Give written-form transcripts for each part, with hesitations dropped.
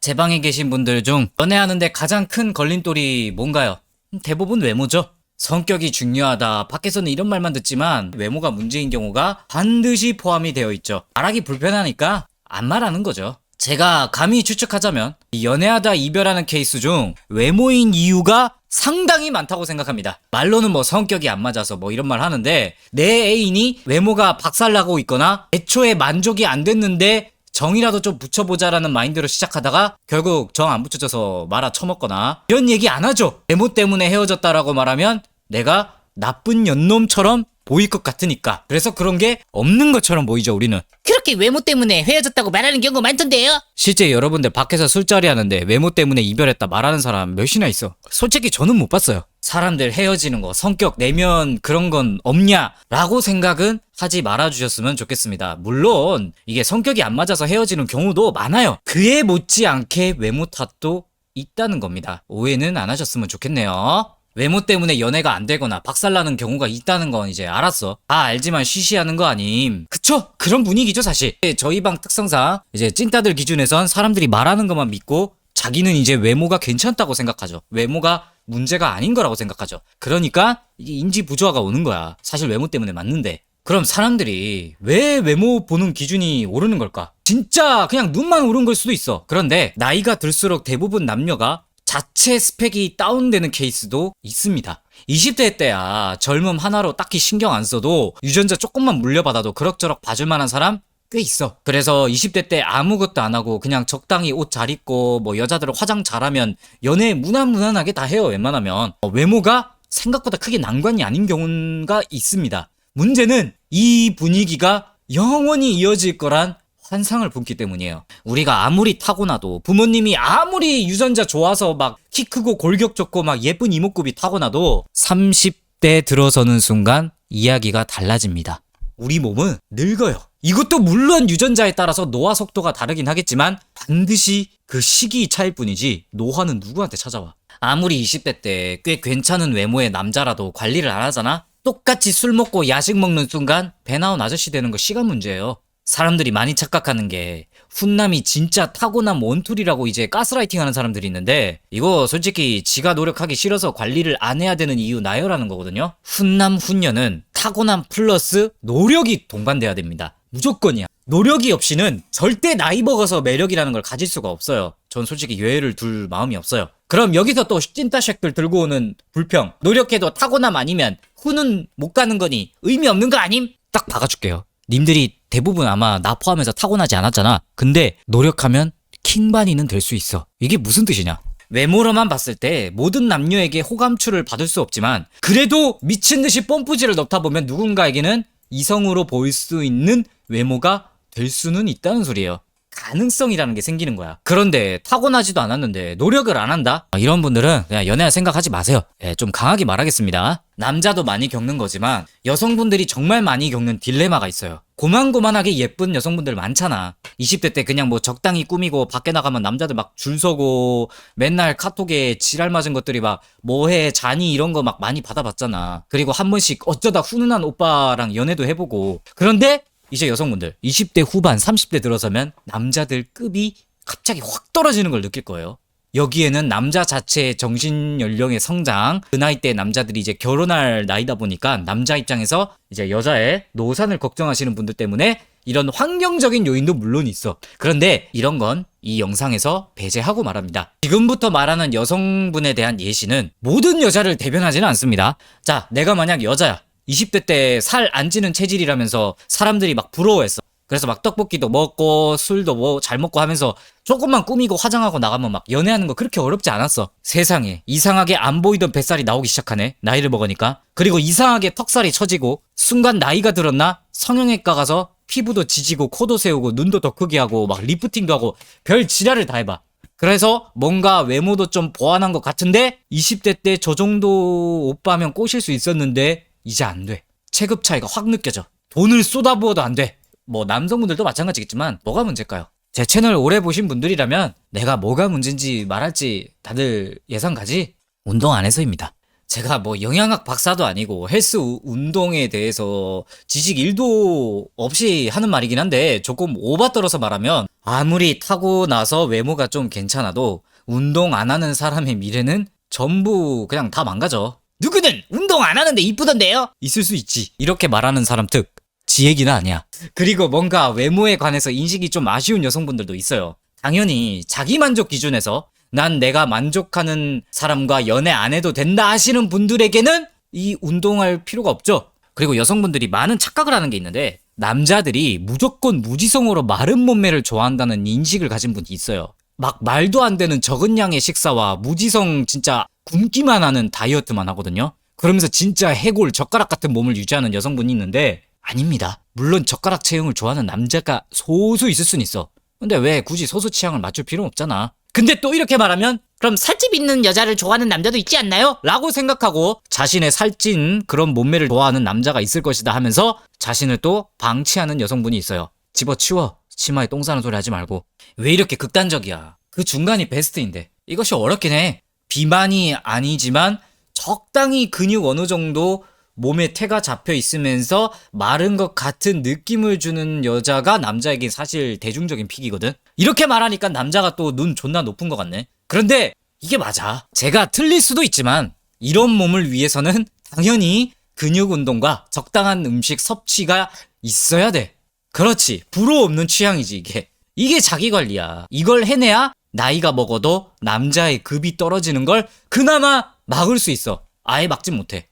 제 방에 계신 분들 중 연애하는데 가장 큰 걸림돌이 뭔가요? 대부분 외모죠. 성격이 중요하다. 밖에서는 이런 말만 듣지만 외모가 문제인 경우가 반드시 포함이 되어 있죠. 말하기 불편하니까 안 말하는 거죠. 제가 감히 추측하자면 연애하다 이별하는 케이스 중 외모인 이유가 상당히 많다고 생각합니다. 말로는 뭐 성격이 안 맞아서 뭐 이런 말 하는데 내 애인이 외모가 박살나고 있거나 애초에 만족이 안 됐는데 정이라도 좀 붙여보자라는 마인드로 시작하다가 결국 정 안 붙여져서 말아 처먹거나 이런 얘기 안 하죠. 외모 때문에 헤어졌다라고 말하면 내가 나쁜 연놈처럼 보일 것 같으니까. 그래서 그런 게 없는 것처럼 보이죠, 우리는. 그렇게 외모 때문에 헤어졌다고 말하는 경우가 많던데요. 실제 여러분들 밖에서 술자리 하는데 외모 때문에 이별했다 말하는 사람 몇이나 있어. 솔직히 저는 못 봤어요. 사람들 헤어지는 거, 성격, 내면 그런 건 없냐라고 생각은 하지 말아주셨으면 좋겠습니다. 물론 이게 성격이 안 맞아서 헤어지는 경우도 많아요. 그에 못지않게 외모 탓도 있다는 겁니다. 오해는 안 하셨으면 좋겠네요. 외모 때문에 연애가 안 되거나 박살나는 경우가 있다는 건 이제 알았어. 다 알지만 쉬쉬하는 거 아님. 그쵸? 그런 분위기죠, 사실. 저희 방 특성상 이제 찐따들 기준에선 사람들이 말하는 것만 믿고 자기는 이제 외모가 괜찮다고 생각하죠. 외모가 문제가 아닌 거라고 생각하죠. 그러니까 이게 인지 부조화가 오는 거야. 사실 외모 때문에 맞는데. 그럼 사람들이 왜 외모 보는 기준이 오르는 걸까? 진짜 그냥 눈만 오른 걸 수도 있어. 그런데 나이가 들수록 대부분 남녀가 자체 스펙이 다운되는 케이스도 있습니다. 20대 때야 젊음 하나로 딱히 신경 안 써도 유전자 조금만 물려받아도 그럭저럭 봐줄 만한 사람 꽤 있어. 그래서 20대 때 아무것도 안 하고 그냥 적당히 옷 잘 입고 뭐 여자들 화장 잘하면 연애 무난무난하게 다 해요. 웬만하면. 외모가 생각보다 크게 난관이 아닌 경우가 있습니다. 문제는 이 분위기가 영원히 이어질 거란 환상을 품기 때문이에요. 우리가 아무리 타고나도 부모님이 아무리 유전자 좋아서 막 키 크고 골격 좋고 막 예쁜 이목구비 타고나도 30대 들어서는 순간 이야기가 달라집니다. 우리 몸은 늙어요. 이것도 물론 유전자에 따라서 노화 속도가 다르긴 하겠지만 반드시 그 시기 차일 뿐이지 노화는 누구한테 찾아와. 아무리 20대 때 꽤 괜찮은 외모의 남자라도 관리를 안 하잖아? 똑같이 술 먹고 야식 먹는 순간 배 나온 아저씨 되는 거 시간 문제예요. 사람들이 많이 착각하는 게 훈남이 진짜 타고난 원툴이라고 이제 가스라이팅 하는 사람들이 있는데 이거 솔직히 지가 노력하기 싫어서 관리를 안 해야 되는 이유 나열하는 거거든요. 훈남 훈녀는 타고난 플러스 노력이 동반돼야 됩니다. 무조건이야. 노력이 없이는 절대 나이 먹어서 매력이라는 걸 가질 수가 없어요. 전 솔직히 예외를 둘 마음이 없어요. 그럼 여기서 또 찐따쉑들 들고 오는 불평. 노력해도 타고남 아니면 후는 못 가는 거니 의미 없는 거 아님? 딱 박아줄게요. 님들이 대부분 아마 나 포함해서 타고나지 않았잖아. 근데 노력하면 킹반이는 될 수 있어. 이게 무슨 뜻이냐? 외모로만 봤을 때 모든 남녀에게 호감추를 받을 수 없지만 그래도 미친듯이 뽐뿌지를 넣다 보면 누군가에게는 이성으로 보일 수 있는 외모가 될 수는 있다는 소리예요. 가능성이라는 게 생기는 거야. 그런데 타고나지도 않았는데 노력을 안 한다? 이런 분들은 그냥 연애할 생각하지 마세요. 좀 강하게 말하겠습니다. 남자도 많이 겪는 거지만 여성분들이 정말 많이 겪는 딜레마가 있어요. 고만고만하게 예쁜 여성분들 많잖아. 20대 때 그냥 뭐 적당히 꾸미고 밖에 나가면 남자들 막 줄 서고 맨날 카톡에 지랄 맞은 것들이 막 뭐해 자니 이런 거 막 많이 받아봤잖아. 그리고 한 번씩 어쩌다 훈훈한 오빠랑 연애도 해보고. 그런데 이제 여성분들 20대 후반 30대 들어서면 남자들 급이 갑자기 확 떨어지는 걸 느낄 거예요. 여기에는 남자 자체의 정신 연령의 성장, 그 나이 때 남자들이 이제 결혼할 나이다 보니까 남자 입장에서 이제 여자의 노산을 걱정하시는 분들 때문에 이런 환경적인 요인도 물론 있어. 그런데 이런 건 이 영상에서 배제하고 말합니다. 지금부터 말하는 여성분에 대한 예시는 모든 여자를 대변하지는 않습니다. 자, 내가 만약 여자야. 20대 때 살 안 찌는 체질이라면서 사람들이 막 부러워했어. 그래서 막 떡볶이도 먹고 술도 뭐 잘 먹고 하면서 조금만 꾸미고 화장하고 나가면 막 연애하는 거 그렇게 어렵지 않았어. 세상에 이상하게 안 보이던 뱃살이 나오기 시작하네. 나이를 먹으니까. 그리고 이상하게 턱살이 처지고 순간 나이가 들었나? 성형외과 가서 피부도 지지고 코도 세우고 눈도 더 크게 하고 막 리프팅도 하고 별 지랄을 다 해봐. 그래서 뭔가 외모도 좀 보완한 것 같은데 20대 때 저 정도 오빠면 꼬실 수 있었는데 이제 안 돼. 체급 차이가 확 느껴져. 돈을 쏟아부어도 안 돼. 뭐 남성분들도 마찬가지겠지만 뭐가 문제일까요? 제 채널 오래 보신 분들이라면 내가 뭐가 문제인지 말할지 다들 예상 가지? 운동 안 해서입니다. 제가 뭐 영양학 박사도 아니고 헬스 운동에 대해서 지식 1도 없이 하는 말이긴 한데 조금 오바떨어서 말하면 아무리 타고 나서 외모가 좀 괜찮아도 운동 안 하는 사람의 미래는 전부 그냥 다 망가져. 누구는 운동 안 하는데 이쁘던데요? 있을 수 있지. 이렇게 말하는 사람 특 지 얘기는 아니야. 그리고 뭔가 외모에 관해서 인식이 좀 아쉬운 여성분들도 있어요. 당연히 자기 만족 기준에서 난 내가 만족하는 사람과 연애 안 해도 된다 하시는 분들에게는 이 운동할 필요가 없죠. 그리고 여성분들이 많은 착각을 하는 게 있는데 남자들이 무조건 무지성으로 마른 몸매를 좋아한다는 인식을 가진 분이 있어요. 막 말도 안 되는 적은 양의 식사와 무지성 진짜 굶기만 하는 다이어트만 하거든요. 그러면서 진짜 해골 젓가락 같은 몸을 유지하는 여성분이 있는데 아닙니다. 물론 젓가락 체형을 좋아하는 남자가 소수 있을 순 있어. 근데 왜 굳이 소수 취향을 맞출 필요는 없잖아. 근데 또 이렇게 말하면 그럼 살집 있는 여자를 좋아하는 남자도 있지 않나요? 라고 생각하고 자신의 살찐 그런 몸매를 좋아하는 남자가 있을 것이다 하면서 자신을 또 방치하는 여성분이 있어요. 집어치워. 치마에 똥 싸는 소리 하지 말고. 왜 이렇게 극단적이야. 그 중간이 베스트인데. 이것이 어렵긴 해. 비만이 아니지만 적당히 근육 어느 정도 몸에 태가 잡혀 있으면서 마른 것 같은 느낌을 주는 여자가 남자에게 사실 대중적인 픽이거든. 이렇게 말하니까 남자가 또 눈 존나 높은 것 같네. 그런데 이게 맞아. 제가 틀릴 수도 있지만 이런 몸을 위해서는 당연히 근육 운동과 적당한 음식 섭취가 있어야 돼. 그렇지. 불호 없는 취향이지 이게. 이게 자기 관리야. 이걸 해내야 나이가 먹어도 남자의 급이 떨어지는 걸 그나마 막을 수 있어. 아예 막진 못해.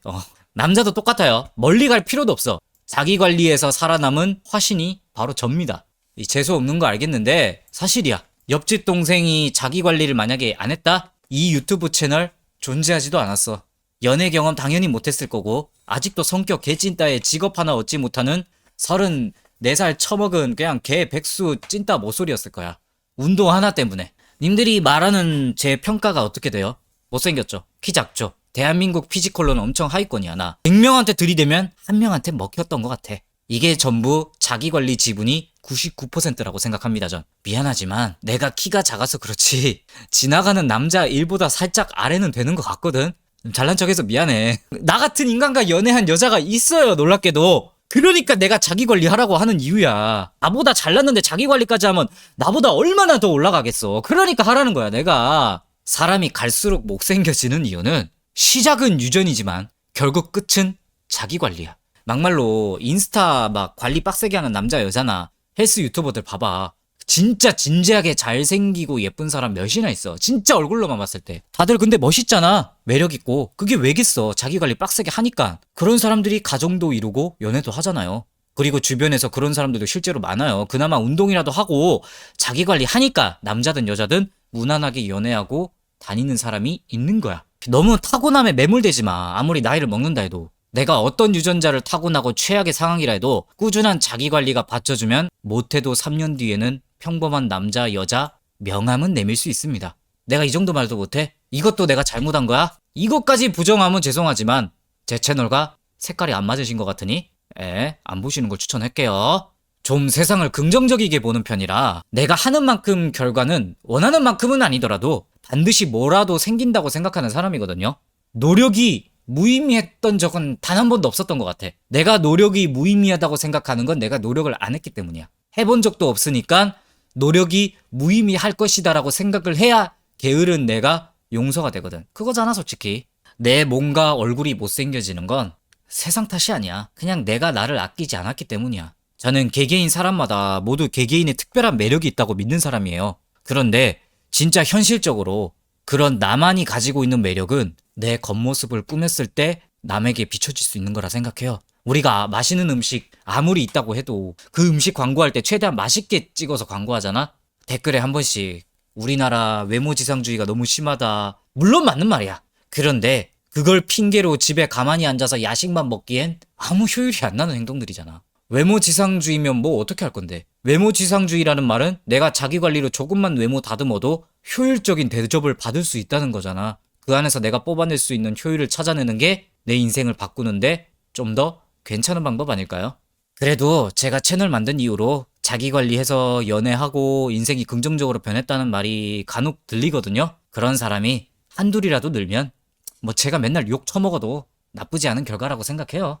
남자도 똑같아요. 멀리 갈 필요도 없어. 자기 관리에서 살아남은 화신이 바로 접니다. 이 재수 없는 거 알겠는데 사실이야. 옆집 동생이 자기 관리를 만약에 안 했다? 이 유튜브 채널 존재하지도 않았어. 연애 경험 당연히 못했을 거고 아직도 성격 개찐따에 직업 하나 얻지 못하는 34살 처먹은 그냥 개 백수 찐따 모쏠이었을 거야. 운동 하나 때문에. 님들이 말하는 제 평가가 어떻게 돼요? 못생겼죠? 키 작죠? 대한민국 피지컬로는 엄청 하위권이야. 나 100명한테 들이대면 한 명한테 먹혔던 것 같아. 이게 전부 자기관리 지분이 99%라고 생각합니다. 전 미안하지만 내가 키가 작아서 그렇지 지나가는 남자 일보다 살짝 아래는 되는 것 같거든. 잘난 척해서 미안해. 나 같은 인간과 연애한 여자가 있어요. 놀랍게도. 그러니까 내가 자기관리 하라고 하는 이유야. 나보다 잘났는데 자기관리까지 하면 나보다 얼마나 더 올라가겠어. 그러니까 하라는 거야 내가. 사람이 갈수록 못생겨지는 이유는 시작은 유전이지만 결국 끝은 자기관리야. 막말로 인스타 막 관리 빡세게 하는 남자 여자나 헬스 유튜버들 봐봐. 진짜 진지하게 잘생기고 예쁜 사람 몇이나 있어. 진짜 얼굴로만 봤을 때. 다들 근데 멋있잖아. 매력있고. 그게 왜겠어. 자기관리 빡세게 하니까. 그런 사람들이 가정도 이루고 연애도 하잖아요. 그리고 주변에서 그런 사람들도 실제로 많아요. 그나마 운동이라도 하고 자기관리 하니까 남자든 여자든 무난하게 연애하고 다니는 사람이 있는 거야. 너무 타고남에 매몰되지 마. 아무리 나이를 먹는다 해도. 내가 어떤 유전자를 타고나고 최악의 상황이라 해도 꾸준한 자기관리가 받쳐주면 못해도 3년 뒤에는 평범한 남자, 여자 명함은 내밀 수 있습니다. 내가 이 정도 말도 못해? 이것도 내가 잘못한 거야? 이것까지 부정하면 죄송하지만 제 채널과 색깔이 안 맞으신 것 같으니 안 보시는 걸 추천할게요. 좀 세상을 긍정적이게 보는 편이라 내가 하는 만큼 결과는 원하는 만큼은 아니더라도 반드시 뭐라도 생긴다고 생각하는 사람이거든요. 노력이 무의미했던 적은 단 한 번도 없었던 것 같아. 내가 노력이 무의미하다고 생각하는 건 내가 노력을 안 했기 때문이야. 해본 적도 없으니까 노력이 무의미할 것이다라고 생각을 해야 게으른 내가 용서가 되거든. 그거잖아 솔직히. 내 몸과 얼굴이 못생겨지는 건 세상 탓이 아니야. 그냥 내가 나를 아끼지 않았기 때문이야. 저는 개개인 사람마다 모두 개개인의 특별한 매력이 있다고 믿는 사람이에요. 그런데 진짜 현실적으로 그런 나만이 가지고 있는 매력은 내 겉모습을 꾸몄을 때 남에게 비춰질 수 있는 거라 생각해요. 우리가 맛있는 음식 아무리 있다고 해도 그 음식 광고할 때 최대한 맛있게 찍어서 광고하잖아? 댓글에 한 번씩 우리나라 외모지상주의가 너무 심하다. 물론 맞는 말이야. 그런데 그걸 핑계로 집에 가만히 앉아서 야식만 먹기엔 아무 효율이 안 나는 행동들이잖아. 외모지상주의면 뭐 어떻게 할 건데? 외모지상주의라는 말은 내가 자기관리로 조금만 외모 다듬어도 효율적인 대접을 받을 수 있다는 거잖아. 그 안에서 내가 뽑아낼 수 있는 효율을 찾아내는 게 내 인생을 바꾸는데 좀 더 괜찮은 방법 아닐까요? 그래도 제가 채널 만든 이후로 자기관리해서 연애하고 인생이 긍정적으로 변했다는 말이 간혹 들리거든요. 그런 사람이 한둘이라도 늘면 뭐 제가 맨날 욕 처먹어도 나쁘지 않은 결과라고 생각해요.